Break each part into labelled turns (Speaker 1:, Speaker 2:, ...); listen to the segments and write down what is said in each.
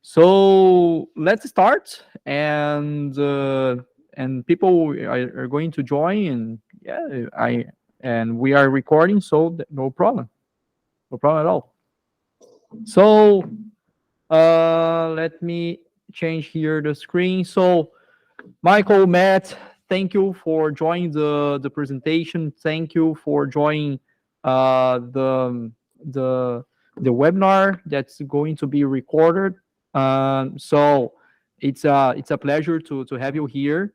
Speaker 1: So let's start, and people are going to join, and yeah, and we are recording, so no problem, no problem at all. So let me change here the screen. So Michael, Matt, thank you for joining the presentation. Thank you for joining the the webinar that's going to be recorded. So it's a pleasure to have you here.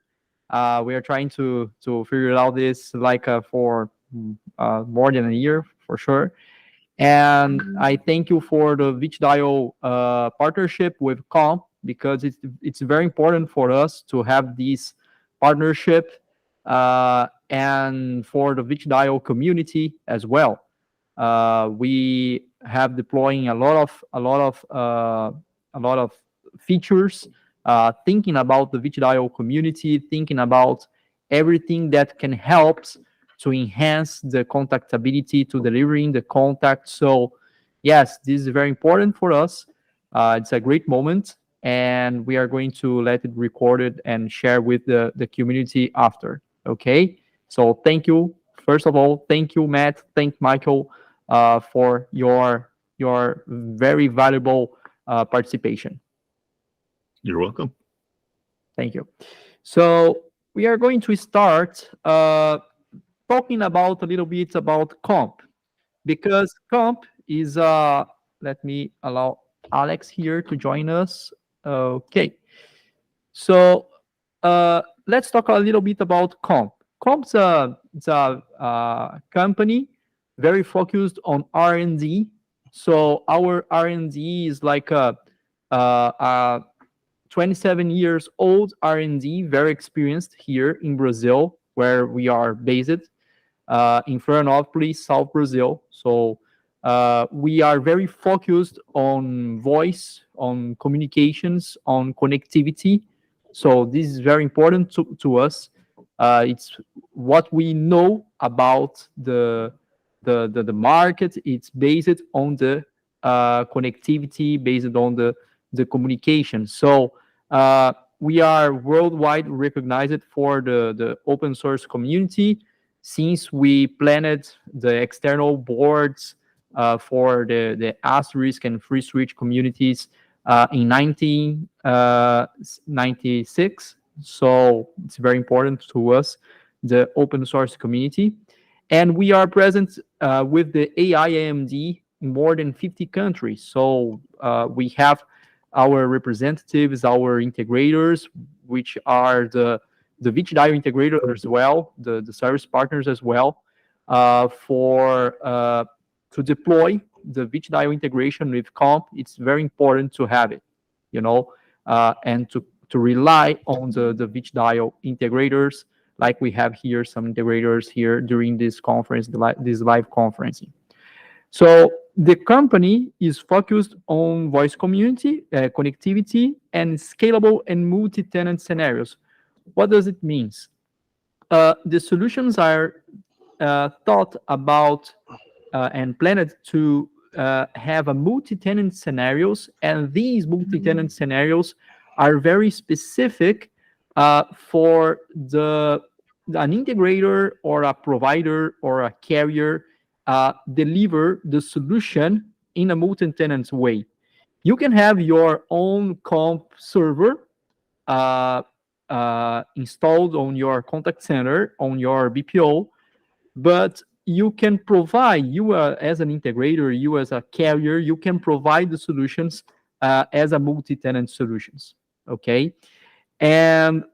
Speaker 1: We are trying to figure out this like for more than a year for sure. And I thank you for the Vicidial partnership with Khomp, because it's very important for us to have this partnership, and for the Vicidial community as well. We have deploying a lot of features, thinking about the Vicidial community, thinking about everything that can help to enhance the contactability, to delivering the contact. So yes, this is very important for us. It's a great moment, and we are going to let it recorded and share with the community after. Okay. So thank you. First of all, thank you, Matt. Thank Michael for your very valuable participation.
Speaker 2: You're welcome.
Speaker 1: Thank you. So we are going to start talking about a little bit about Khomp, because Khomp is let me allow Alex here to join us. Okay. So let's talk a little bit about Khomp. Khomp's it's a company very focused on R&D. So our R&D is like a 27 years old R&D, very experienced here in Brazil, where we are based, in Florianópolis, South Brazil. So we are very focused on voice, on communications, on connectivity. So this is very important to us. It's what we know about the market. It's based on the connectivity, based on the communication. So we are worldwide recognized for the open source community, since we planned the external boards for the asterisk and free switch communities in 1996. So it's very important to us, the open source community. And we are present with the AI AMD in more than 50 countries. So we have our representatives, our integrators, which are the Vicidial integrator as well, the service partners as well, to deploy the Vicidial integration with Khomp. It's very important to have it, and to rely on the Vicidial integrators, like we have here some integrators here during this conference, this live conferencing. So the company is focused on voice community, connectivity, and scalable and multi-tenant scenarios. What does it mean? The solutions are thought about and planned to have a multi-tenant scenarios, and these multi-tenant scenarios are very specific for an integrator or a provider or a carrier deliver the solution in a multi-tenant way. You can have your own Khomp server installed on your contact center, on your BPO, but you can provide, as an integrator, you as a carrier, you can provide the solutions as a multi-tenant solutions, okay? And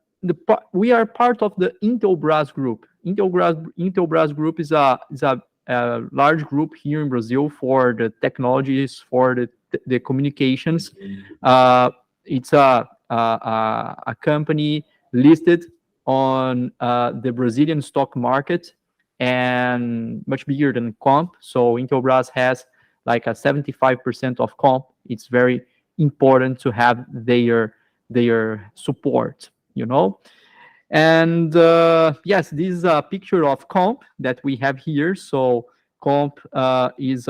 Speaker 1: we are part of the Intelbras group. Intelbras group is a large group here in Brazil for the technologies, for the communications. It's a company listed on the Brazilian stock market, and much bigger than Khomp. So Intelbras has like a 75% of Khomp. It's very important to have their support, And yes, this is a picture of Khomp that we have here. So Khomp is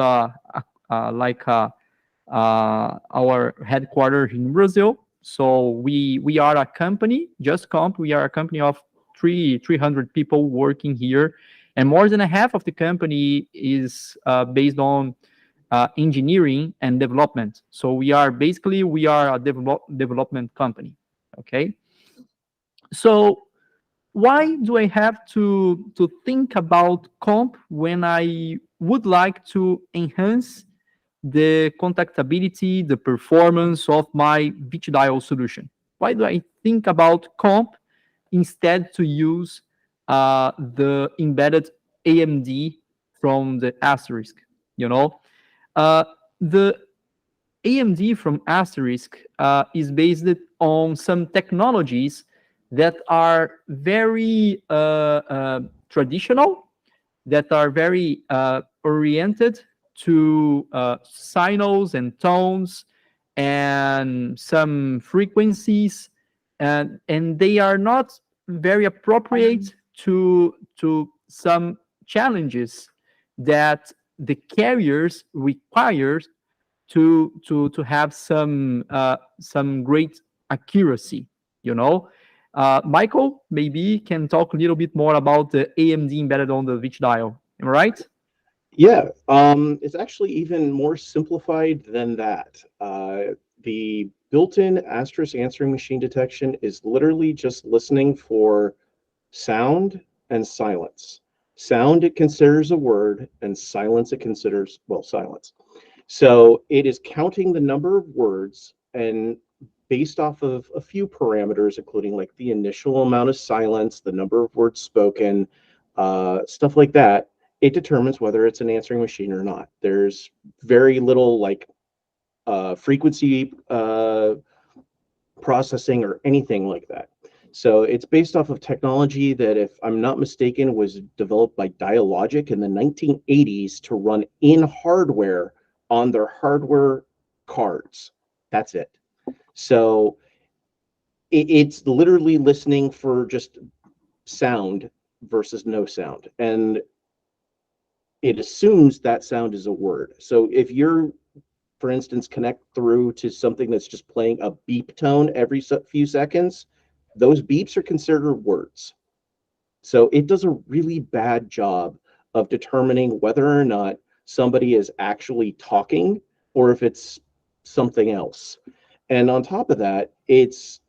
Speaker 1: like our headquarters in Brazil. So we are a company, just Khomp. We are a company of 300 people working here, and more than a half of the company is based on engineering and development. So we are a development company. Okay. So why do I have to think about Khomp when I would like to enhance the contactability, the performance of my Vicidial solution? Why do I think about Khomp instead to use the embedded AMD from the asterisk? You know, uh, the AMD from asterisk is based on some technologies that are very traditional, that are very oriented to signals and tones and some frequencies, and they are not very appropriate to some challenges that the carriers require to have some great accuracy. You know, Michael maybe can talk a little bit more about the AMD embedded on the Vich dial. Am I right?
Speaker 3: Yeah, it's actually even more simplified than that. The built-in asterisk answering machine detection is literally just listening for sound and silence. Sound it considers a word, and silence it considers, well, silence. So it is counting the number of words, and based off of a few parameters, including like the initial amount of silence, the number of words spoken, stuff like that, it determines whether it's an answering machine or not. There's very little like frequency processing or anything like that. So it's based off of technology that, if I'm not mistaken, was developed by Dialogic in the 1980s to run in hardware on their hardware cards. That's it. So it's literally listening for just sound versus no sound. And it assumes that sound is a word. So if you're, for instance, connect through to something that's just playing a beep tone every few seconds, those beeps are considered words. So it does a really bad job of determining whether or not somebody is actually talking or if it's something else. And on top of that, it's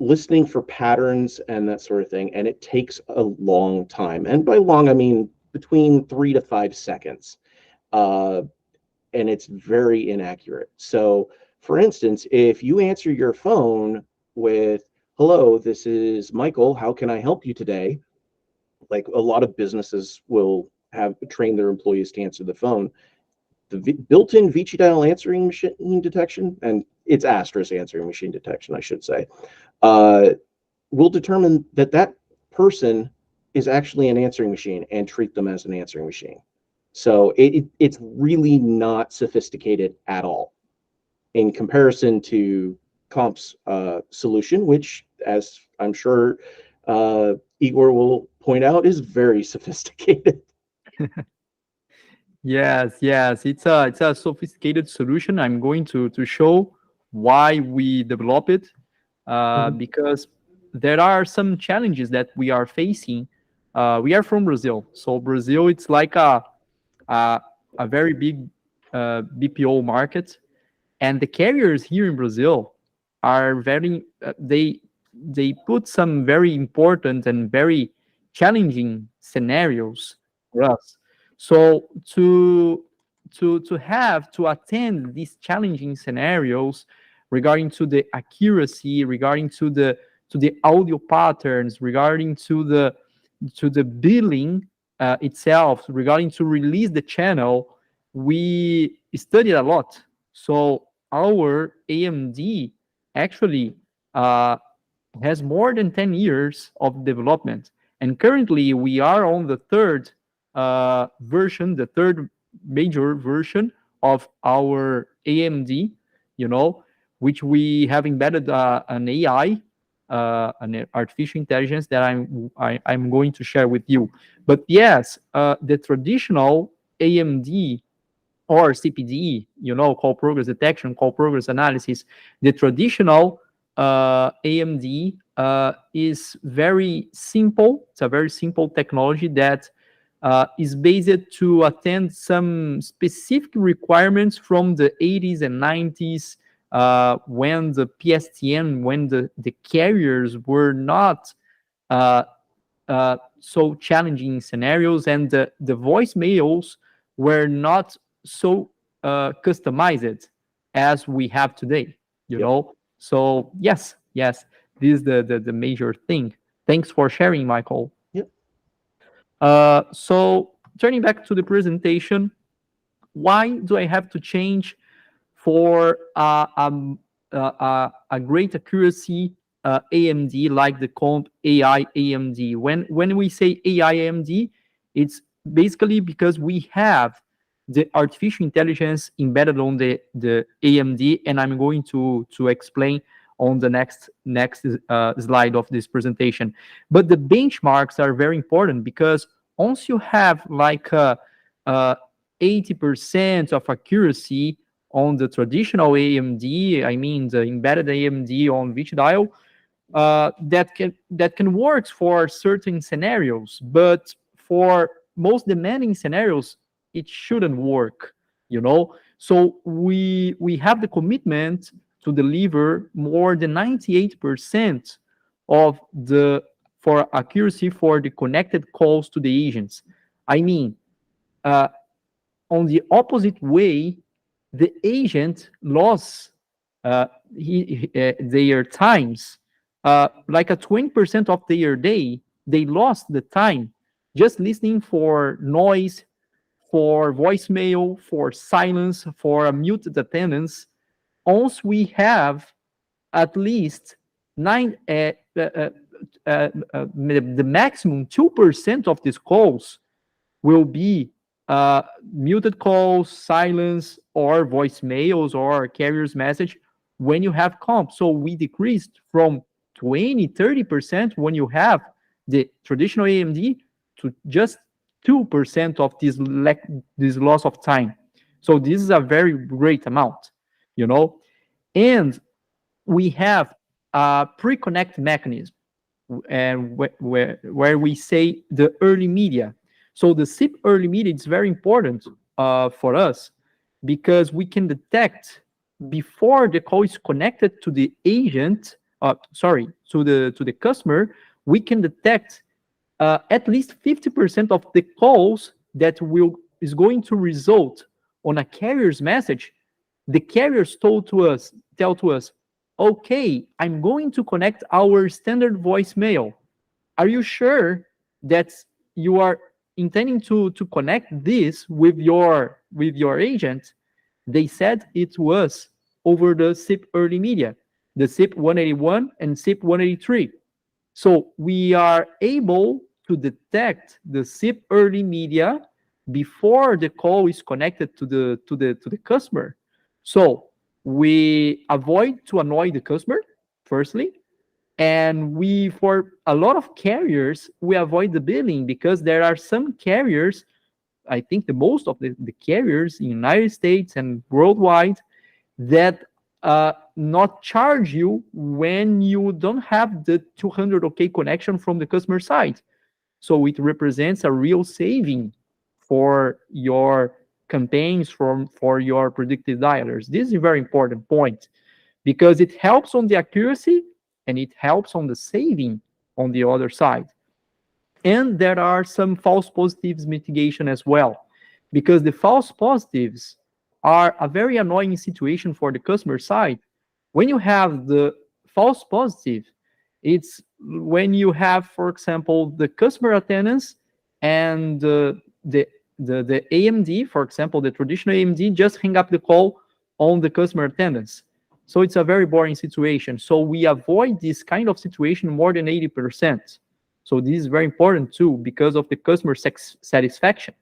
Speaker 3: listening for patterns and that sort of thing. And it takes a long time. And by long, I mean between 3 to 5 seconds. And it's very inaccurate. So, for instance, if you answer your phone with, "Hello, this is Michael. How can I help you today?" Like a lot of businesses will have trained their employees to answer the phone. The built-in Vicidial answering machine detection, and it's asterisk answering machine detection, I should say, will determine that that person is actually an answering machine and treat them as an answering machine. So it's really not sophisticated at all in comparison to Khomp's solution, which, as I'm sure Igor will point out, is very sophisticated.
Speaker 1: Yes, yes, it's a sophisticated solution. I'm going to show why we develop it,
Speaker 3: Mhm.
Speaker 1: because there are some challenges that we are facing. We are from Brazil, so Brazil it's like a, a very big BPO market, and the carriers here in Brazil are very they put some very important and very challenging scenarios for us. So to have to attend these challenging scenarios regarding to the accuracy, regarding to the audio patterns, regarding to the billing itself, regarding to release the channel, we studied a lot. So our AMD actually uh, has more than 10 years of development. And currently we are on the third version, the third major version of our AMD, you know, which we have embedded an AI, an artificial intelligence that I'm going to share with you. But yes, the traditional AMD or CPD, call progress detection, call progress analysis. The traditional AMD is very simple. It's a very simple technology that is based to attend some specific requirements from the 80s and 90s, when the PSTN, when the carriers were not uh, so challenging scenarios, and the voicemails were not so customized as we have today. So yes, this is the major thing. Thanks for sharing, Michael.
Speaker 3: Yep.
Speaker 1: So turning back to the presentation, why do I have to change for a great accuracy AMD like the Khomp AI AMD? When we say AI AMD, it's basically because we have the artificial intelligence embedded on the AMD, and I'm going to explain on the next slide of this presentation. But the benchmarks are very important, because once you have like 80% of accuracy on the traditional AMD, I mean the embedded AMD on Vicidial, that can work for certain scenarios, but for most demanding scenarios, it shouldn't work. So we have the commitment to deliver more than 98% of the for accuracy for the connected calls to the agents. I mean, on the opposite way, the agent lost their times, like a 20% of their day, they lost the time just listening for noise, for voicemail, for silence, for a muted attendance. Once we have at least the maximum 2% of these calls will be muted calls, silence, or voicemails or carrier's message when you have Khomp. So we decreased from 20-30% when you have the traditional AMD to just 2% of this loss of time. So this is a very great amount, and we have a pre-connect mechanism, and where we say the early media. So the SIP early media is very important for us, because we can detect before the call is connected to the agent, to the customer. We can detect at least 50% of the calls that is going to result on a carrier's message. The carriers tell to us, okay, I'm going to connect our standard voicemail. Are you sure that you are intending to connect this with your agent? They said it was over the SIP early media, the SIP 181 and SIP 183. So we are able to detect the SIP early media before the call is connected to the customer. So we avoid to annoy the customer, firstly, and for a lot of carriers, we avoid the billing, because there are some carriers, I think the most of the carriers in the United States and worldwide, that not charge you when you don't have the 200 OK connection from the customer side. So it represents a real saving for your campaigns, for your predictive dialers. This is a very important point, because it helps on the accuracy and it helps on the saving on the other side. And there are some false positives mitigation as well, because the false positives are a very annoying situation for the customer side. When you have the false positive, it's when you have, for example, the customer attendance and the AMD, for example, the traditional AMD just hang up the call on the customer attendance. So it's a very boring situation. So we avoid this kind of situation more than 80%. So this is very important too, because of the customer satisfaction,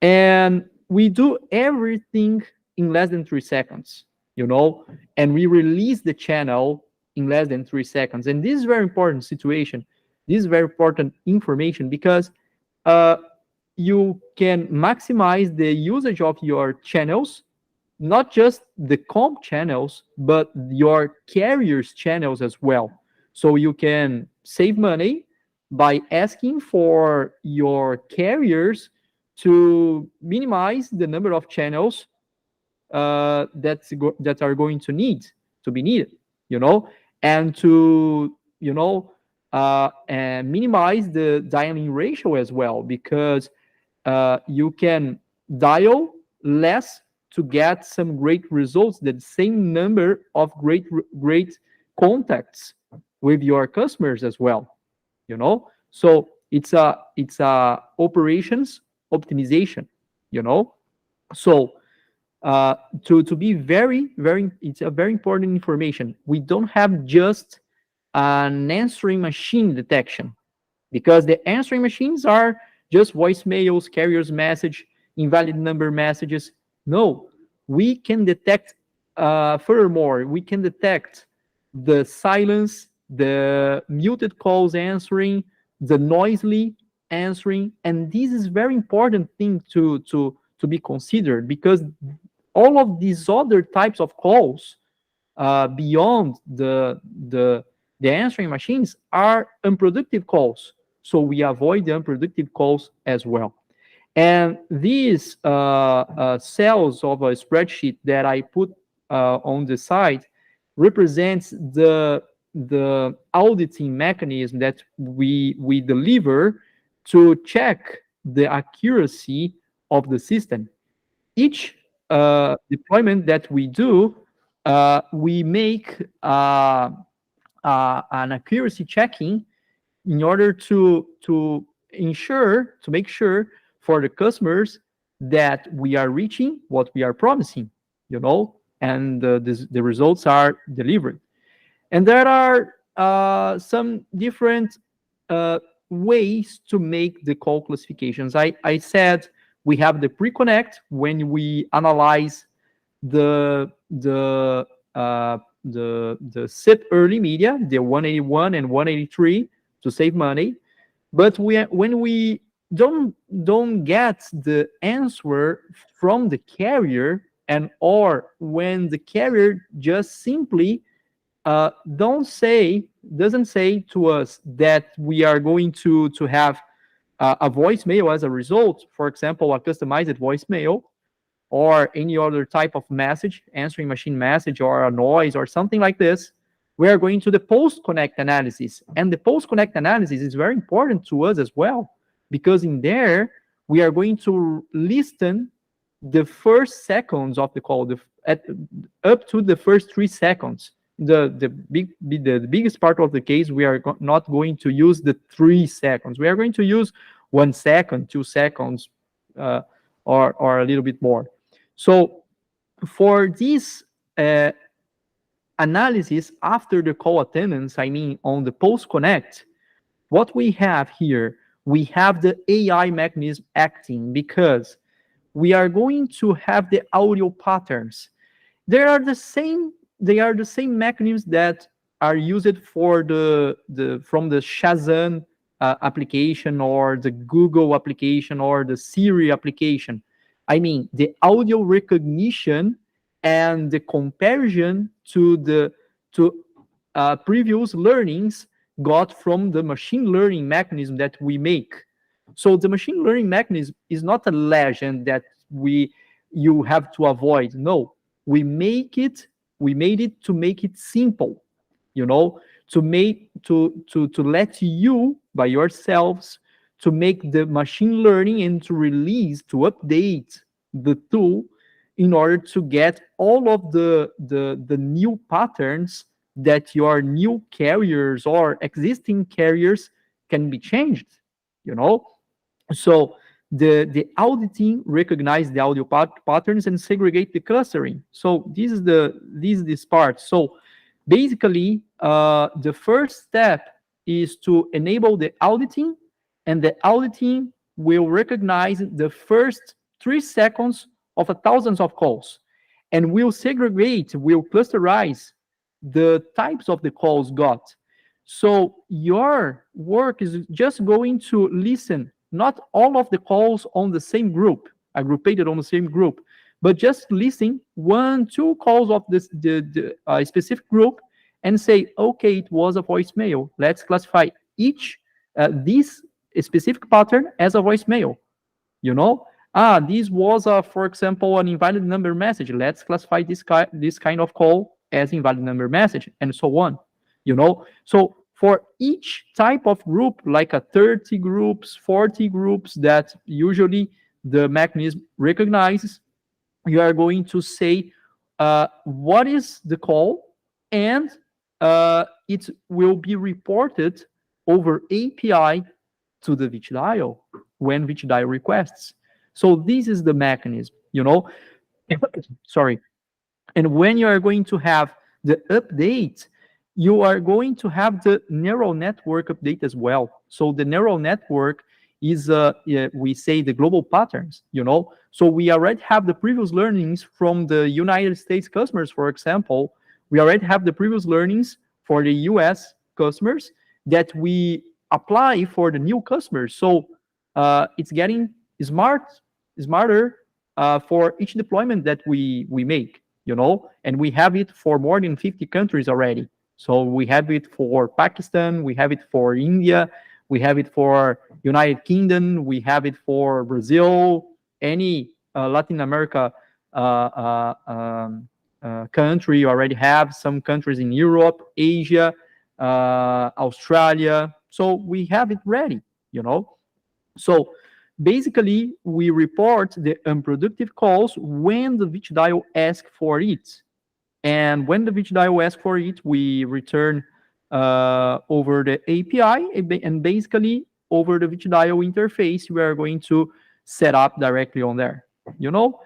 Speaker 1: And we do everything in less than 3 seconds, and we release the channel in less than 3 seconds. And this is very important situation. This is very important information, because you can maximize the usage of your channels, not just the comp channels, but your carriers channels as well. So you can save money by asking for your carriers to minimize the number of channels that are going to be needed, you know, and to and minimize the dialing ratio as well, because you can dial less to get some great results, the same number of great contacts with your customers as well, you know. So it's a operations optimization, you know. So uh, to be very, it's a very important information. We don't have just an answering machine detection, because the answering machines are just voicemails, carriers message, invalid number messages. No, we can detect, furthermore, we can detect the silence, the muted calls answering, the noisily answering, and this is very important thing to be considered, because all of these other types of calls, beyond the answering machines, are unproductive calls. So we avoid the unproductive calls as well. And these cells of a spreadsheet that I put on the side represents the auditing mechanism that we deliver to check the accuracy of the system. Each deployment that we do, we make an accuracy checking in order to make sure for the customers that we are reaching what we are promising, you know, and the results are delivered. And there are some different uh, ways to make the call classifications. I said we have the pre-connect when we analyze the SIP early media, the 181 and 183, to save money. But when we don't get the answer from the carrier, and or when the carrier just simply doesn't say to us that we are going to have a voicemail as a result, for example, a customized voicemail, or any other type of message, answering machine message, or a noise, or something like this, we are going to the post-connect analysis. And the post-connect analysis is very important to us as well, because in there, we are going to listen the first seconds of the call, up to the first 3 seconds. The biggest part of the case, we are not going to use the 3 seconds. We are going to use 1 second, 2 seconds, or a little bit more. So for this analysis after the call attendance, I mean on the post connect, what we have here, we have the AI mechanism acting, because we are going to have the audio patterns. They are the same mechanisms that are used for from the Shazam application, or the Google application, or the Siri application. I mean, the audio recognition and the comparison to previous learnings got from the machine learning mechanism that we make. So the machine learning mechanism is not a legend that you have to avoid. No, we made it to make it simple, you know, to let you by yourselves to make the machine learning and to release, to update the tool in order to get all of the new patterns that your new carriers or existing carriers can be changed, you know. So the auditing recognize the audio patterns and segregate the clustering. So this part. So basically, the first step is to enable the auditing, and the auditing will recognize the first 3 seconds of thousands of calls, and will segregate, will clusterize the types of the calls got. So your work is just going to listen not all of the calls on the same group, aggruppated on the same group, but just listing 1, 2 calls of the specific group and say, okay, it was a voicemail. Let's classify each this specific pattern as a voicemail. You know, this was, for example, an invalid number message. Let's classify this kind of call as invalid number message, and so on. You know, so for each type of group, like a 30 groups, 40 groups that usually the mechanism recognizes, you are going to say what is the call, and it will be reported over API to the Vicidial when Vicidial requests. So this is the mechanism, you know. Sorry. And when you are going to have the update, you are going to have the neural network update as well. So the neural network is, we say, the global patterns, you know. So we already have the previous learnings from the United States customers, for example. We already have the previous learnings for the US customers that we apply for the new customers. So it's getting smarter for each deployment that we make, you know, and we have it for more than 50 countries already. So we have it for Pakistan, we have it for India, we have it for United Kingdom, we have it for Brazil, any Latin America country. You already have some countries in Europe, Asia, Australia. So we have it ready, you know. So basically, we report the unproductive calls when the Vicidial asks for it. And when the Vicidial asks for it, we return over the API, and basically over the Vicidial interface, we are going to set up directly on there. You know,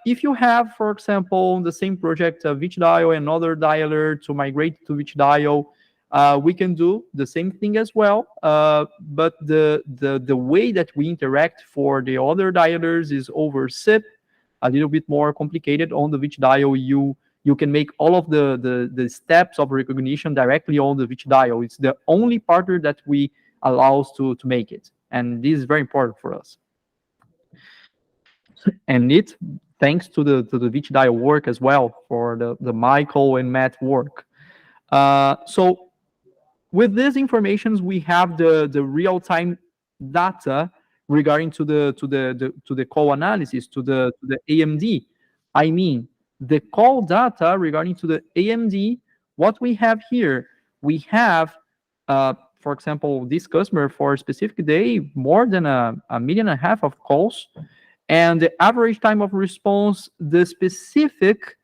Speaker 1: if you have, for example, the same project, Vicidial and another dialer to migrate to Vicidial, we can do the same thing as well. But the way that we interact for the other dialers is over SIP, a little bit more complicated. On the Vicidial, you can make all of the steps of recognition directly on the Vicidial. It's the only partner that we allows to make it. And this is very important for us. And it, thanks to the Vicidial work as well, for the Michael and Matt work. So with these informations, we have the real-time data regarding to the call analysis, to the AMD. I mean, the call data regarding to the AMD, what we have here, we have, for example, this customer for a specific day, more than a 1.5 million of calls, and the average time of response, the specific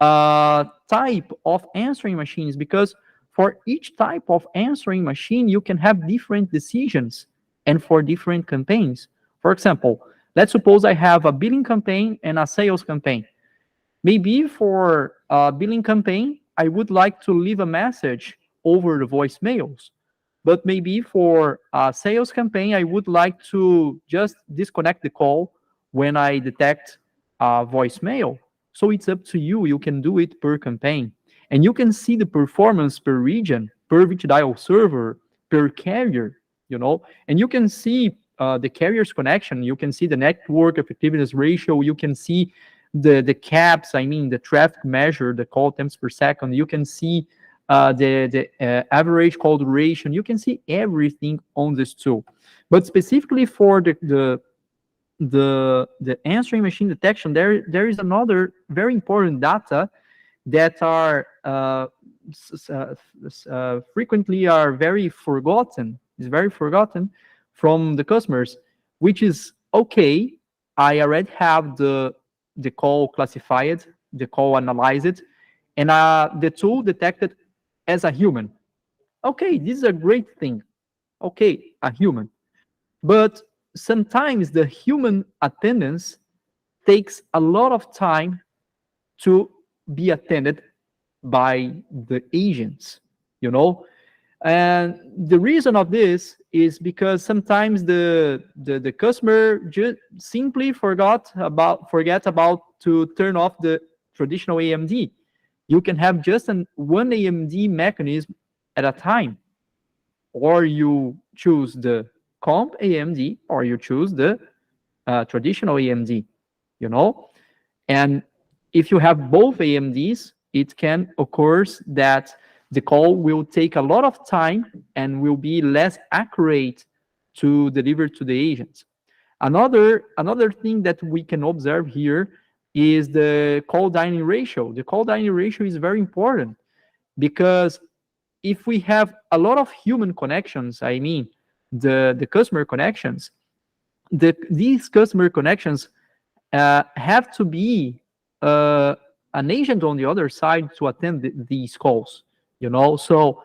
Speaker 1: type of answering machines, because for each type of answering machine, you can have different decisions and for different campaigns. For example, let's suppose I have a billing campaign and a sales campaign. Maybe for a billing campaign, I would like to leave a message over the voicemails. But maybe for a sales campaign, I would like to just disconnect the call when I detect a voicemail. So it's up to you. You can do it per campaign. And you can see the performance per region, per Vicidial server, per carrier, you know. And you can see the carrier's connection. You can see the network effectiveness ratio. You can see the caps, I mean, the traffic measure, the call attempts per second. You can see the average call duration. You can see everything on this tool. But specifically for the answering machine detection, there is another very important data that are frequently are very forgotten. Is very forgotten from the customers, which is, okay, I already have the call classified, the call analyzed, and the tool detected as a human. Okay, this is a great thing. Okay, a human. But sometimes the human attendance takes a lot of time to be attended by the agents, you know. And the reason of this is because sometimes the customer just simply forget about to turn off the traditional AMD. You can have just one AMD mechanism at a time, or you choose the Khomp AMD or you choose the traditional AMD, you know. And if you have both AMDs, it can occur that the call will take a lot of time and will be less accurate to deliver to the agents. Another thing that we can observe here is the call dialing ratio. The call dialing ratio is very important because if we have a lot of human connections, I mean the customer connections, these customer connections have to be uh, an agent on the other side to attend these calls. So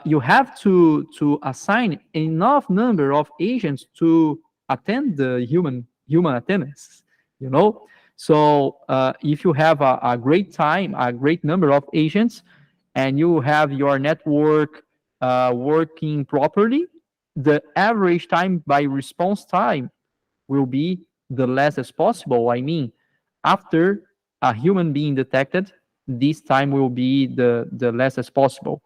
Speaker 1: you have to assign enough number of agents to attend the human attendance. You know, so if you have a great time, a great number of agents, and you have your network working properly, the average time by response time will be the less as possible. I mean, after a human being detected, this time will be the less as possible,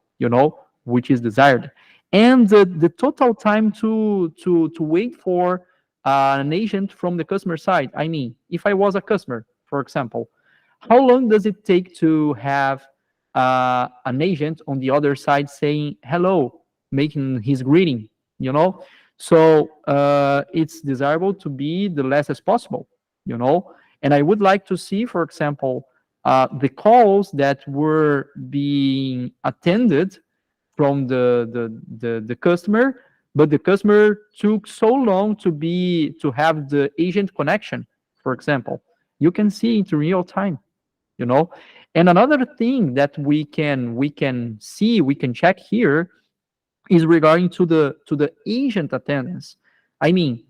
Speaker 1: which is desired. And the total time to wait for an agent from the customer side. I mean, if I was a customer, for example, how long does it take to have an agent on the other side saying hello, making his greeting, you know? So it's desirable to be the less as possible, And I would like to see, for example, the calls that were being attended from the customer, but the customer took so long to have the agent connection, for example. You can see it in real time, you know. And another thing that we can check here is regarding to the agent attendance. I mean,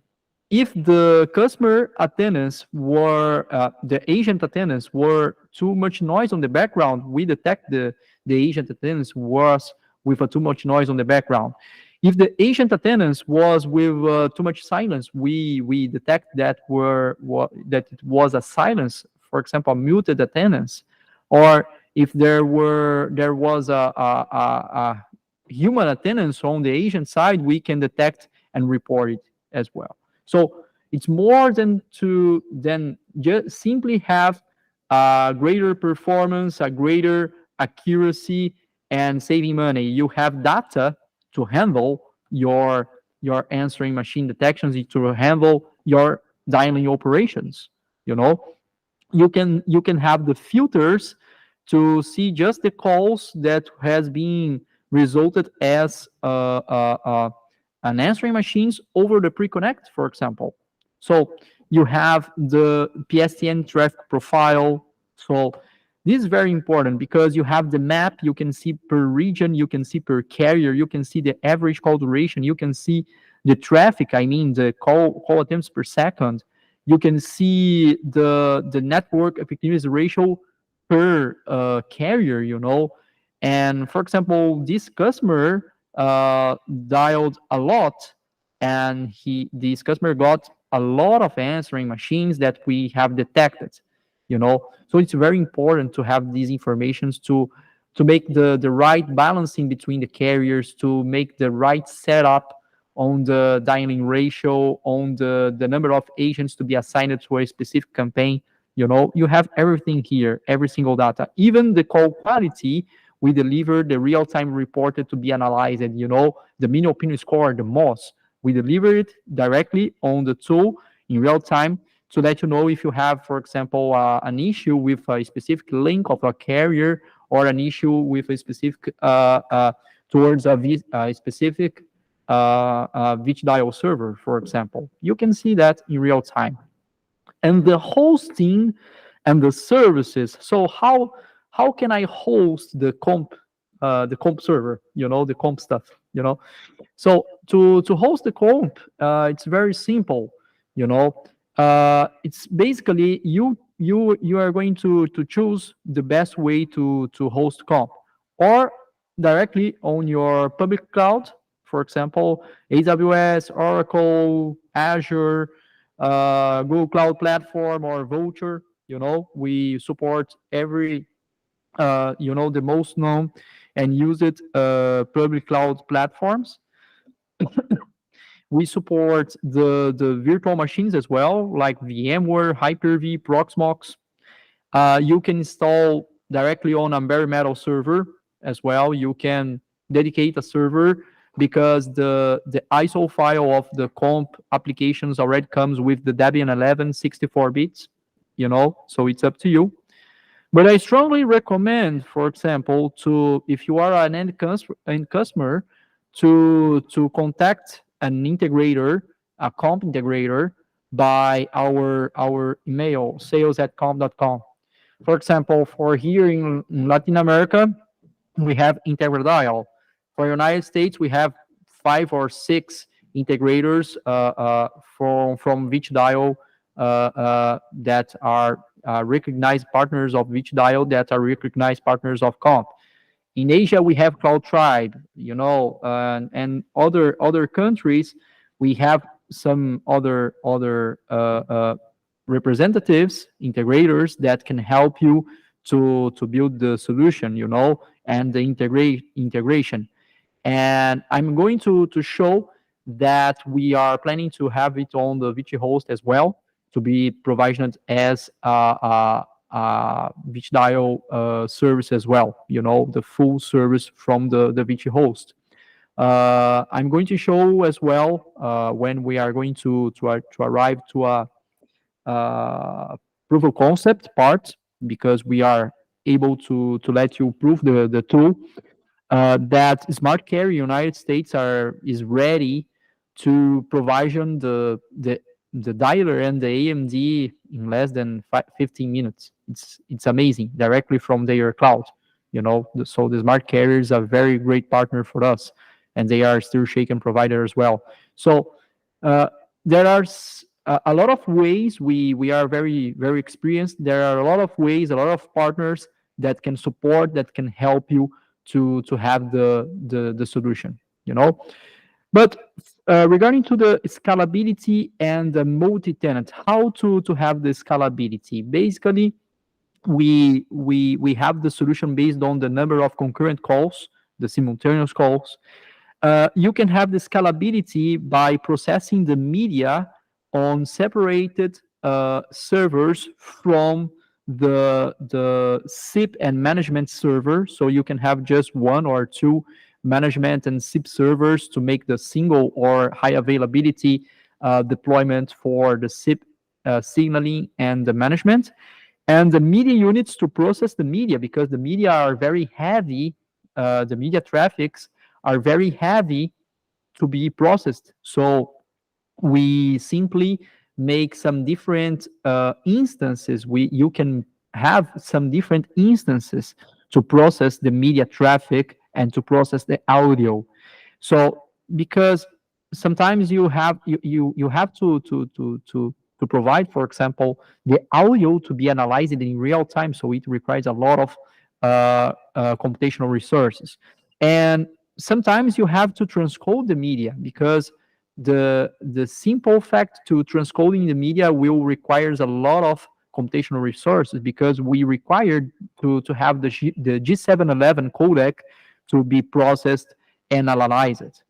Speaker 1: if the customer attendance were the agent attendance were too much noise on the background, we detect the agent attendance was with a too much noise on the background. If the agent attendance was with too much silence, we detect that it was a silence, for example, a muted attendance, or if there was a human attendance on the agent side, we can detect and report it as well. So it's more than just simply have a greater performance, a greater accuracy, and saving money. You have data to handle your answering machine detections, to handle your dialing operations. You know, you can have the filters to see just the calls that has been resulted as an answering machines over the pre-connect, for example. So you have the PSTN traffic profile. So this is very important because you have the map, you can see per region, you can see per carrier, you can see the average call duration, you can see the traffic, I mean the call attempts per second. You can see the network effectiveness ratio per carrier, And for example, this customer dialed a lot, and this customer got a lot of answering machines that we have detected, So it's very important to have these informations to make the right balancing between the carriers, to make the right setup on the dialing ratio, on the number of agents to be assigned to a specific campaign. You have everything here, every single data, even the call quality. We deliver the real-time reported to be analyzed, and the mini opinion score, the MOS. We deliver it directly on the tool in real time to let you know if you have, for example, an issue with a specific link of a carrier, or an issue with a specific towards a specific Vicidial server, for example. You can see that in real time. And the hosting and the services. So how can I host the Khomp server? The Khomp stuff. So to host the Khomp, it's very simple. It's basically you are going to choose the best way to host Khomp, or directly on your public cloud, for example, AWS, Oracle, Azure, Google Cloud Platform, or Vultr. We support every the most known and used public cloud platforms. We support the virtual machines as well, like VMware, Hyper-V, Proxmox. You can install directly on a bare metal server as well. You can dedicate a server because the ISO file of the comp applications already comes with the Debian 11 64 bits, so it's up to you. But I strongly recommend, for example, if you are an end customer, to contact an integrator, a comp integrator, by our email, sales@comp.com. For example, for here in Latin America, we have Integradial. For United States, we have 5 or 6 integrators from Vicidial that are recognized partners of Vicidial, that are recognized partners of Comp. In Asia, we have CloudTribe, and other countries, we have some other representatives, integrators that can help you to build the solution, and the integration. And I'm going to show that we are planning to have it on the Vici host as well, to be provided as a Vicidial service as well, the full service from the Vici host. I'm going to show as well when we are going to arrive to a proof of concept part, because we are able to let you prove the tool, that Smart Carrier United States is ready to provision the dialer and the AMD in less than 15 minutes. It's amazing, directly from their cloud. So the Smart Carrier is a very great partner for us, and they are still shaken provider as well. So there are a lot of ways. We are very, very experienced. There are a lot of ways, a lot of partners that can support, that can help you to have the solution. But regarding to the scalability and the multi-tenant, how to have the scalability? Basically, we have the solution based on the number of concurrent calls, the simultaneous calls. You can have the scalability by processing the media on separated servers from the SIP and management server. So you can have just 1 or 2 management and SIP servers to make the single or high availability deployment for the SIP signaling and the management. And the media units to process the media, because the media are very heavy, the media traffics are very heavy to be processed. So we simply make some different instances. You can have some different instances to process the media traffic and to process the audio. So because sometimes you have to provide, for example, the audio to be analyzed in real time. So it requires a lot of computational resources. And sometimes you have to transcode the media, because the simple fact to transcoding the media will requires a lot of computational resources, because we required to have the G711 codec to be processed and analyzed,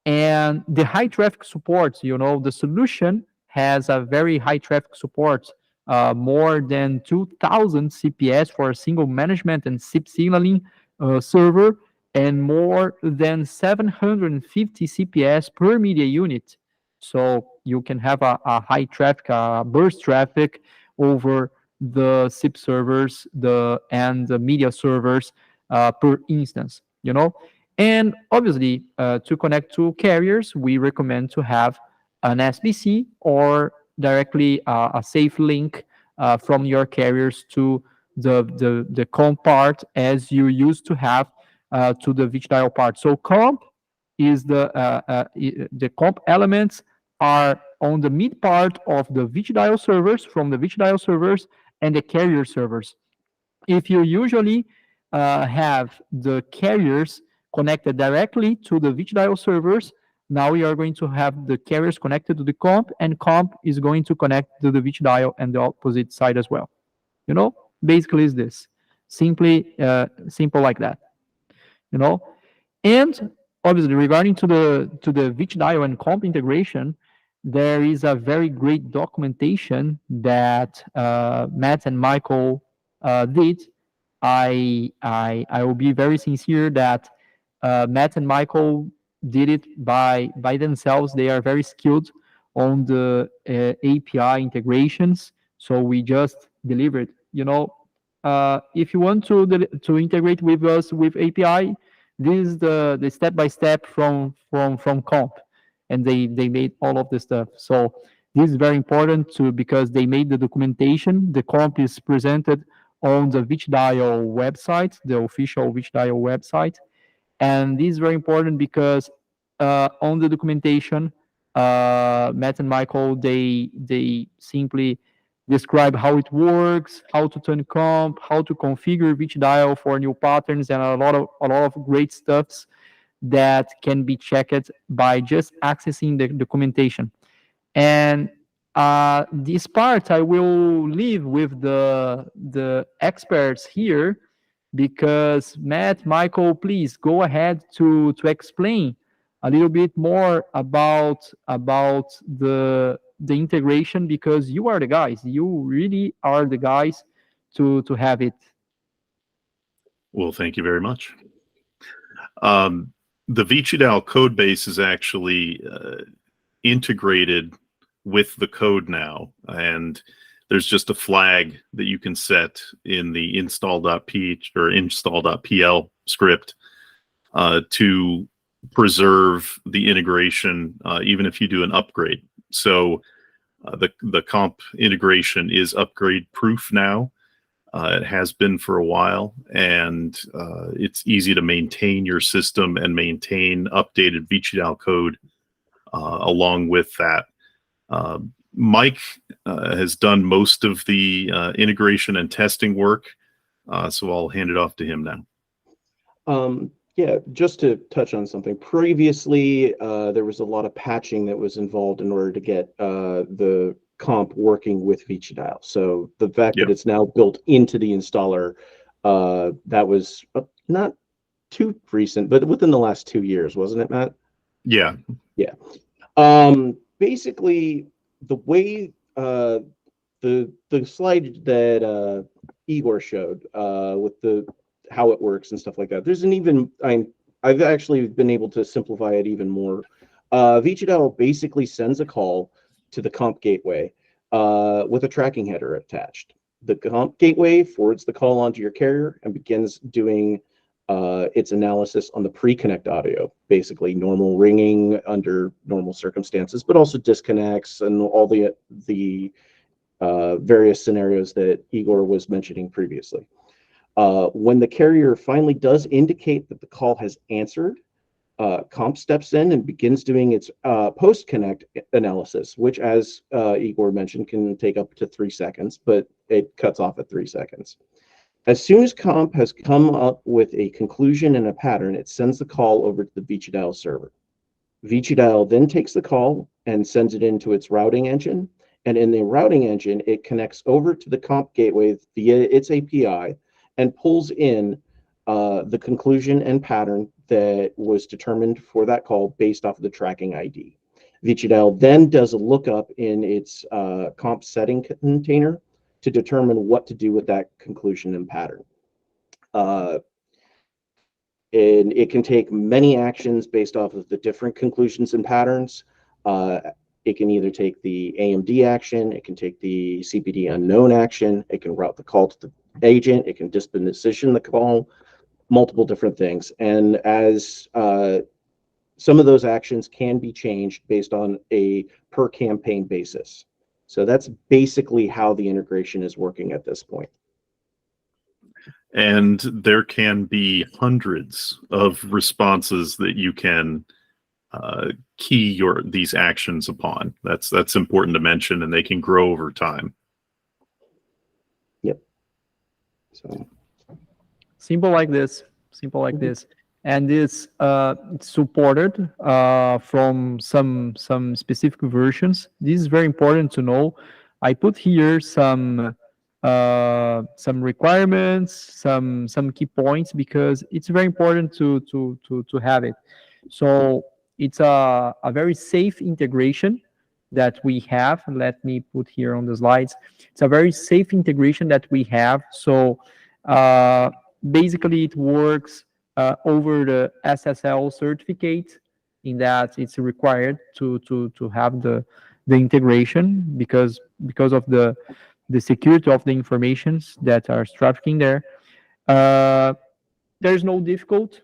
Speaker 1: and the high traffic support. The solution has a very high traffic support, more than 2000 CPS for a single management and SIP signaling server, and more than 750 CPS per media unit. So you can have a high traffic, burst traffic over the SIP servers and the media servers per instance, And obviously, to connect to carriers, we recommend to have an SBC or directly a safe link from your carriers to the comp part, as you used to have to the Vicidial part. So comp is the comp elements are on the mid part of the Vicidial servers, from the Vicidial servers and the carrier servers. If you usually have the carriers connected directly to the Vicidial servers, now we are going to have the carriers connected to the comp, and comp is going to connect to the Vicidial and the opposite side as well. Basically is this. Simple like that. And obviously, regarding to the Vicidial and Khomp integration, there is a very great documentation that Matt and Michael did. I will be very sincere that Matt and Michael did it by themselves. They are very skilled on the API integrations. So we just delivered. If you want to integrate with us with API, this is the step by step from Comp, and they made all of the stuff. So this is very important too because they made the documentation. The Comp is presented on the Vicidial website, the official Vicidial website, and this is very important because on the documentation, Matt and Michael they simply describe how it works, how to turn comp, how to configure each dial for new patterns, and a lot of great stuffs that can be checked by just accessing the documentation. And this part I will leave with the experts here because Matt, Michael, please go ahead to explain a little bit more about the integration because you are the guys. You really are the guys to have it.
Speaker 2: Well, thank you very much. The Vicidial code base is actually integrated with the code now, and there's just a flag that you can set in the install.ph or install.pl script to preserve the integration even if you do an upgrade. So the Khomp integration is upgrade proof now. It has been for a while, and it's easy to maintain your system and maintain updated Vicidial code along with that. Mike has done most of the integration and testing work, so I'll hand it off to him now.
Speaker 3: Yeah, just to touch on something. Previously, there was a lot of patching that was involved in order to get the Khomp working with Vicidial. So the fact that it's now built into the installer, that was not too recent, but within the last 2 years, wasn't it, Matt?
Speaker 2: Yeah.
Speaker 3: Yeah. Basically, the way the slide that Igor showed with how it works and stuff like that. There's I've actually been able to simplify it even more. Vicidial basically sends a call to the Khomp gateway with a tracking header attached. The Khomp gateway forwards the call onto your carrier and begins doing its analysis on the pre-connect audio, basically normal ringing under normal circumstances, but also disconnects and all the various scenarios that Igor was mentioning previously. When the carrier finally does indicate that the call has answered, Khomp steps in and begins doing its post-connect analysis, which, as Igor mentioned, can take up to 3 seconds, but it cuts off at 3 seconds. As soon as Khomp has come up with a conclusion and a pattern, it sends the call over to the Vicidial server. Vicidial then takes the call and sends it into its routing engine, and in the routing engine, it connects over to the Khomp gateway via its API and pulls in the conclusion and pattern that was determined for that call based off of the tracking ID. Vicidial then does a lookup in its Khomp setting container to determine what to do with that conclusion and pattern. And it can take many actions based off of the different conclusions and patterns. It can either take the AMD action, it can take the CPD unknown action, it can route the call to the agent, it can disposition the call, multiple different things. And as some of those actions can be changed based on a per campaign basis. So that's basically how the integration is working at this point.
Speaker 2: And there can be hundreds of responses that you can key these actions upon. That's important to mention, and they can grow over time.
Speaker 3: Yep. So
Speaker 1: Simple like this. And it's supported from some specific versions. This is very important to know. I put here some requirements, some key points because it's very important to have it. So it's a very safe integration that we have. Let me put here on the slides. It's a very safe integration that we have. So uh, basically, it works over the SSL certificate, in that it's required to have the integration, because of the security of the informations that are trafficking there. Uh, there's no difficult,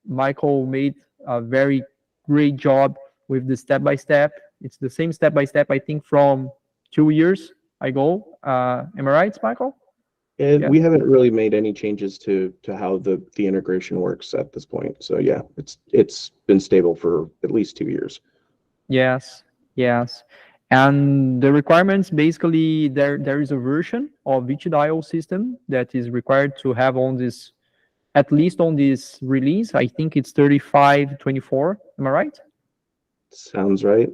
Speaker 1: Michael made a very great job with the step by step. It's the same step by step, I think, from 2 years ago. Am I right, Michael?
Speaker 3: And
Speaker 1: Yeah.
Speaker 3: we haven't really made any changes to how the integration works at this point. So yeah, it's been stable for at least 2 years.
Speaker 1: Yes, yes. And the requirements, basically, there is a version of Vicidial system that is required to have on this, at least on this release. I think it's 3524. Am I right?
Speaker 3: Sounds right.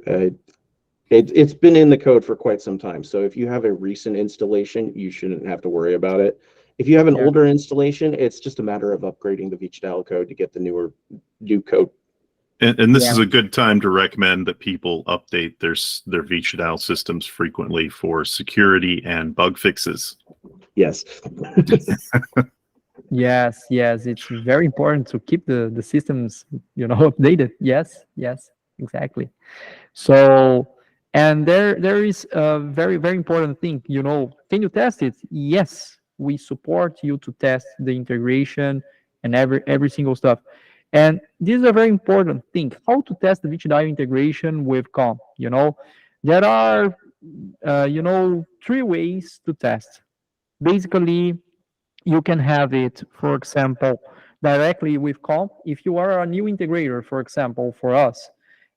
Speaker 3: It's been in the code for quite some time. So if you have a recent installation, you shouldn't have to worry about it. If you have an
Speaker 1: Yeah.
Speaker 3: older installation, it's just a matter of upgrading the Vicidial code to get the new code.
Speaker 2: And this
Speaker 1: Yeah.
Speaker 2: is a good time to recommend that people update their Vicidial systems frequently for security and bug fixes.
Speaker 3: Yes.
Speaker 1: Yes, yes. It's very important to keep the systems, updated. Yes, yes, exactly. So, and there is a very, very important thing, can you test it? Yes, we support you to test the integration and every single stuff. And this is a very important thing, how to test the VHDI integration with Khomp. There are, 3 ways to test. Basically, you can have it, for example, directly with Khomp. If you are a new integrator, for example, for us,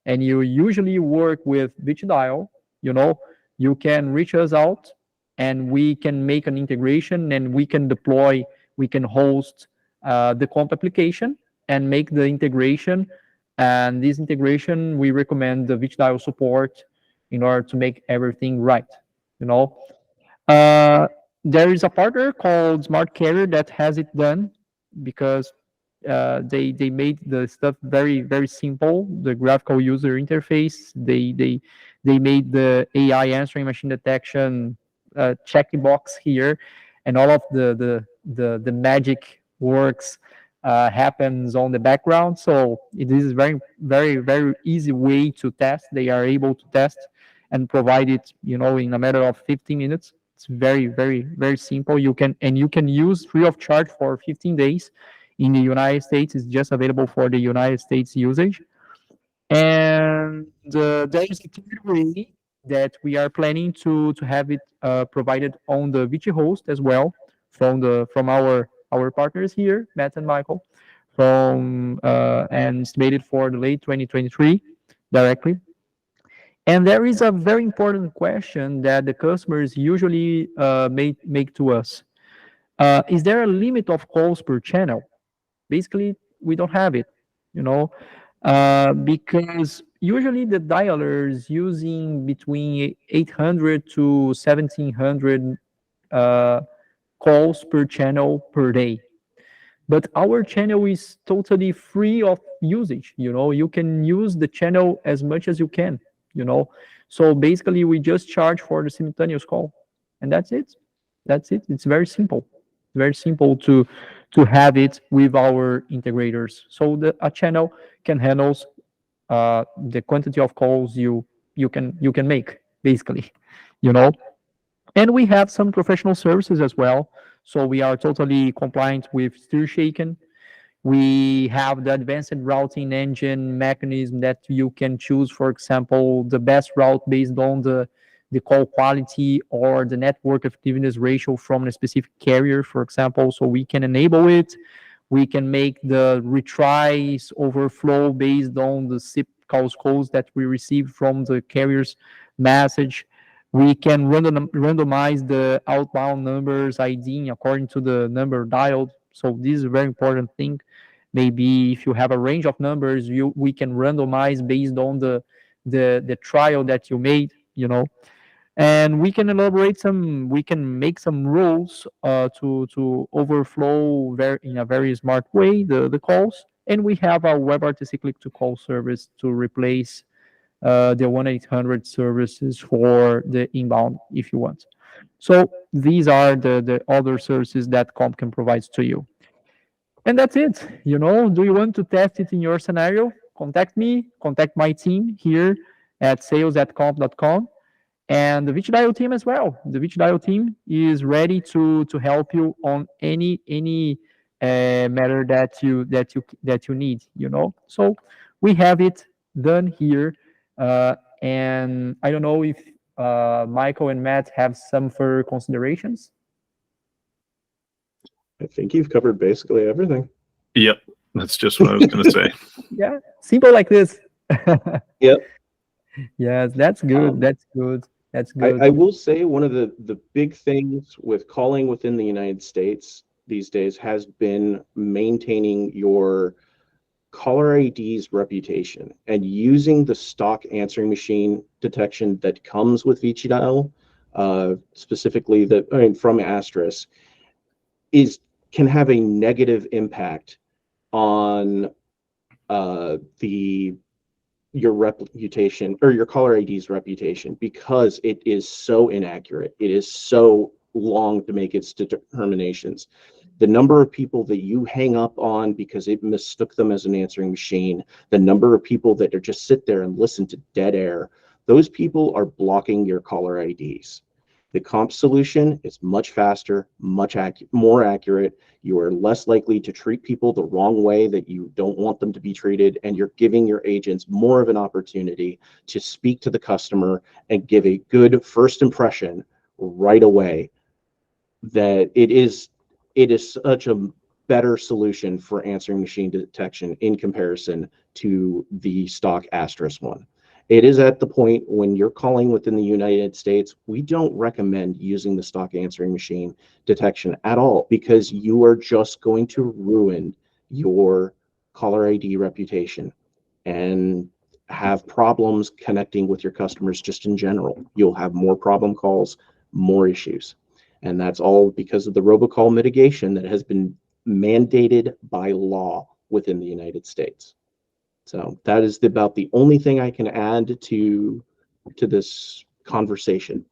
Speaker 1: and you usually work with Vicidial, you know, you can reach us out, and we can make an integration, and we can deploy, we can host the Khomp application and make the integration. And this integration, we recommend the Vicidial support in order to make everything right, you know. Uh, there is a partner called Smart Carrier that has it done, because they made the stuff very, very simple. The graphical user interface. They made the AI answering machine detection checkbox here, and all of the magic works happens on the background. So it is very, very, very easy way to test. They are able to test and provide it, in a matter of 15 minutes. It's very, very, very simple. You can use free of charge for 15 days. In the United States, it's just available for the United States usage. And there is a third way that we are planning to have it provided on the Vici host as well, from our partners here, Matt and Michael, from and estimated for the late 2023 directly. And there is a very important question that the customers usually make to us. Is there a limit of calls per channel? Basically, we don't have it, because usually the dialers using between 800 to 1700 uh, calls per channel per day. But our channel is totally free of usage. You can use the channel as much as you can. So basically, we just charge for the simultaneous call, and that's it. It's very simple to have it with our integrators. So a channel can handle the quantity of calls you can make, basically. you know and we have some professional services as well. So we are totally compliant with steer shaken. We have the advanced routing engine mechanism that you can choose, for example, the best route based on the call quality or the network effectiveness ratio from a specific carrier, for example. So we can enable it. We can make the retries overflow based on the SIP calls codes that we receive from the carrier's message. We can randomize the outbound numbers ID according to the number dialed. So this is a very important thing. Maybe if you have a range of numbers, we can randomize based on the trial that you made, and we can make some rules to overflow in a very smart way the calls, And we have our WebRTC click-to-call service to replace the 1-800 services for the inbound if you want. So these are the other services that Khomp can provide to you. And that's it. Do you want to test it in your scenario? Contact me, contact my team here at sales@khomp.com, and the Vicidial team as well. The Vicidial team is ready to help you on any matter that you need. So we have it done here, and I don't know if Michael and Matt have some further considerations.
Speaker 3: I think you've covered basically everything.
Speaker 2: Yep, that's just what I was going to say.
Speaker 1: Yeah, simple like this.
Speaker 3: Yep.
Speaker 1: Yes, that's good. That's good. That's good.
Speaker 3: I will say one of the big things with calling within the United States these days has been maintaining your caller ID's reputation and using the stock answering machine detection that comes with Vicidial, specifically from Asterisk, can have a negative impact on your reputation or your caller ID's reputation, because it is so inaccurate. It is so long to make its determinations. The number of people that you hang up on because it mistook them as an answering machine, the number of people that are just sit there and listen to dead air, those people are blocking your caller IDs. The Khomp solution is much faster, much more accurate. You are less likely to treat people the wrong way that you don't want them to be treated, and you're giving your agents more of an opportunity to speak to the customer and give a good first impression right away. That it is such a better solution for answering machine detection in comparison to the stock Asterisk one. It is at the point when you're calling within the United States, we don't recommend using the stock answering machine detection at all, because you are just going to ruin your caller ID reputation and have problems connecting with your customers just in general. You'll have more problem calls, more issues. And that's all because of the robocall mitigation that has been mandated by law within the United States. So that is about the only thing I can add to this conversation.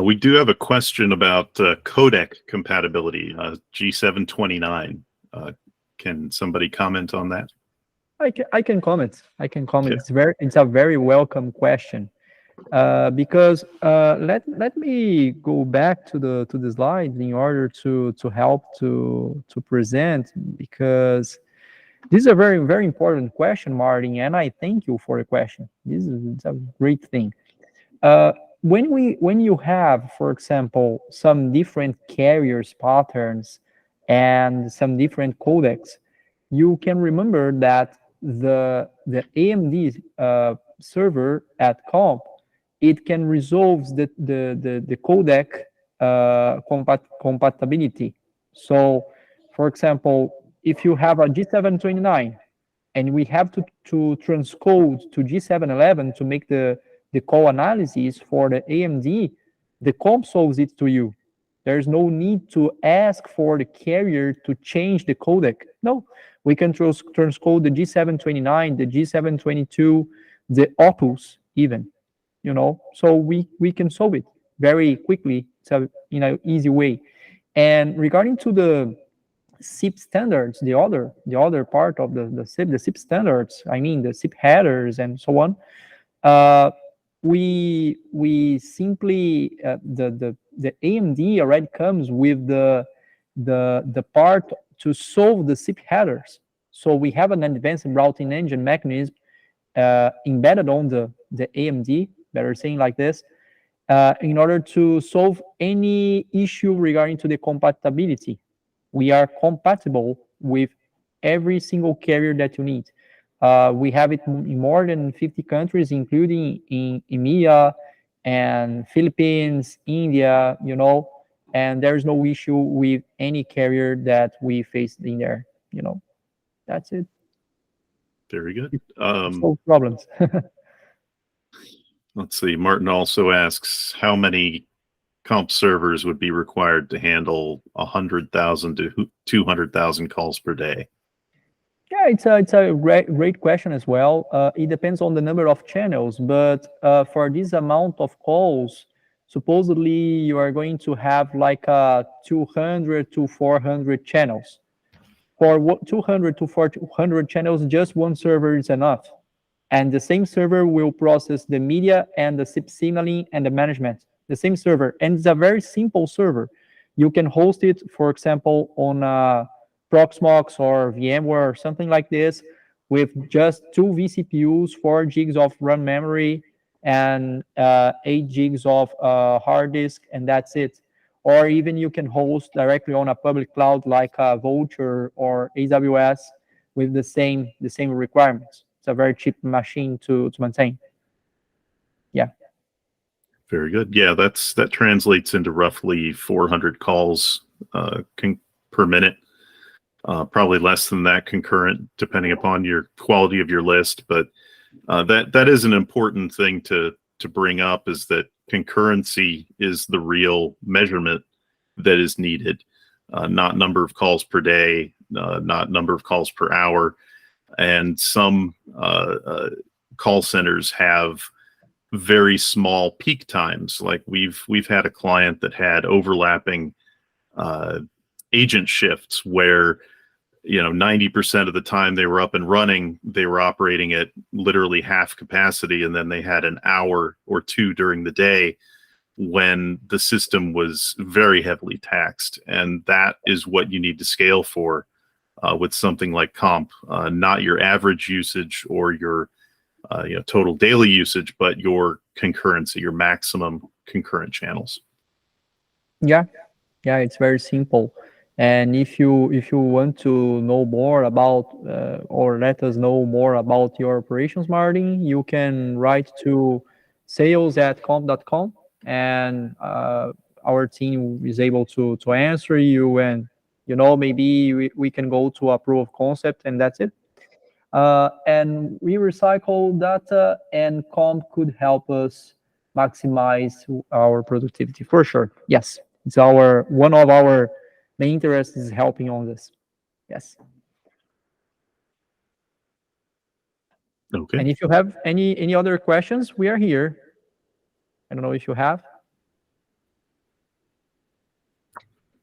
Speaker 2: We do have a question about codec compatibility, G729. Can somebody comment on that?
Speaker 1: I can comment.
Speaker 2: Yeah.
Speaker 1: It's a very welcome question, because let me go back to the slides in order to help to present, because this is a very, very important question, Martin, and I thank you for the question. This is a great thing. When you have, for example, some different carriers patterns and some different codecs, you can remember that the AMD server at Khomp, it can resolve the codec compatibility. So, for example, if you have a G729 and we have to transcode to G711 to make the call analysis for the AMD, the Khomp solves it to you. There's no need to ask for the carrier to change the codec. No, we can transcode the G729, the G722, the Opus even, so we can solve it very quickly. It's a easy way. And regarding to the SIP standards, the other part of the SIP standards, I mean the SIP headers and so on, we simply the AMD already comes with the part to solve the SIP headers. So we have an advanced routing engine mechanism embedded on the AMD, better saying like this, in order to solve any issue regarding to the compatibility. We are compatible with every single carrier that you need. We have it in more than 50 countries, including in EMEA and Philippines, India, and there's no issue with any carrier that we faced in there. That's it.
Speaker 2: Very good.
Speaker 1: No problems.
Speaker 2: Let's see. Martin also asks, how many Khomp servers would be required to handle 100,000 to 200,000 calls per day?
Speaker 1: Yeah, it's a great question as well. It depends on the number of channels, but for this amount of calls, supposedly you are going to have like 200 to 400 channels. For 200 to 400 channels, just one server is enough. And the same server will process the media and the SIP signaling and the management. The same server, and it's a very simple server. You can host it, for example, on Proxmox or VMware or something like this, with just 2 vCPUs, 4 gigs of RAM memory, and 8 gigs of hard disk, and that's it. Or even you can host directly on a public cloud like Vultr or AWS with the same requirements. It's a very cheap machine to maintain. Yeah.
Speaker 2: Very good. Yeah, that translates into roughly 400 calls per minute. Probably less than that concurrent, depending upon your quality of your list. But that is an important thing to bring up, is that concurrency is the real measurement that is needed, not number of calls per day, not number of calls per hour. And some call centers have very small peak times. Like we've had a client that had overlapping agent shifts where 90% of the time they were up and running, they were operating at literally half capacity, and then they had an hour or two during the day when the system was very heavily taxed. And that is what you need to scale for with something like Khomp, not your average usage or your total daily usage, but your concurrency, your maximum concurrent channels.
Speaker 1: Yeah, it's very simple. And if you want to know more about or let us know more about your operations, Martin, you can write to sales@khomp.com, and our team is able to answer you. And maybe we can go to a proof of concept, and that's it. And we recycle data, and Khomp could help us maximize our productivity for sure. Yes, it's one of our main interests is helping on this. Yes.
Speaker 2: Okay.
Speaker 1: And if you have any other questions, we are here. I don't know if you have.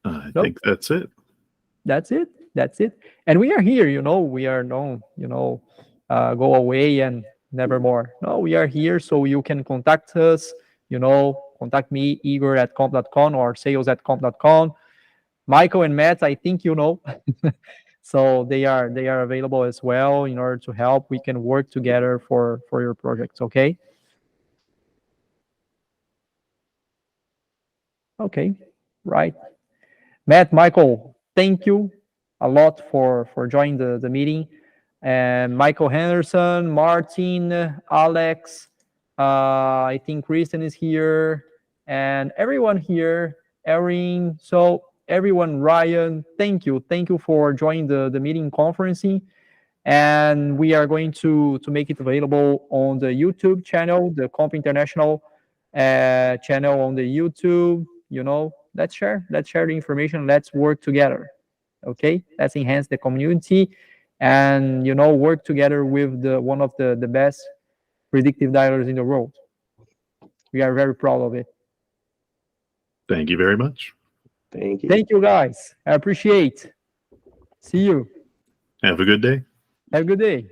Speaker 2: I think that's it.
Speaker 1: That's it. And we are here. We are known. Go away and nevermore. No, we are here, so you can contact us. Contact me, Igor@khomp.com or sales@khomp.com. Michael and Matt, I think so they are available as well in order to help. We can work together for your projects. Okay. Okay. Right. Matt, Michael, thank you a lot for joining the meeting. And Michael Henderson, Martin, Alex, I think Kristen is here, and everyone here, Erin. So everyone, Ryan, thank you for joining the meeting conferencing. And we are going to make it available on the YouTube channel, the Khomp International channel on the YouTube. Let's share the information. Let's work together. Okay, let's enhance the community, and work together with one of the best predictive dialers in the world. We are very proud of it.
Speaker 2: Thank you very much.
Speaker 3: Thank you.
Speaker 1: Thank you, guys. I appreciate. See you.
Speaker 2: Have a good day.
Speaker 1: Have a good day.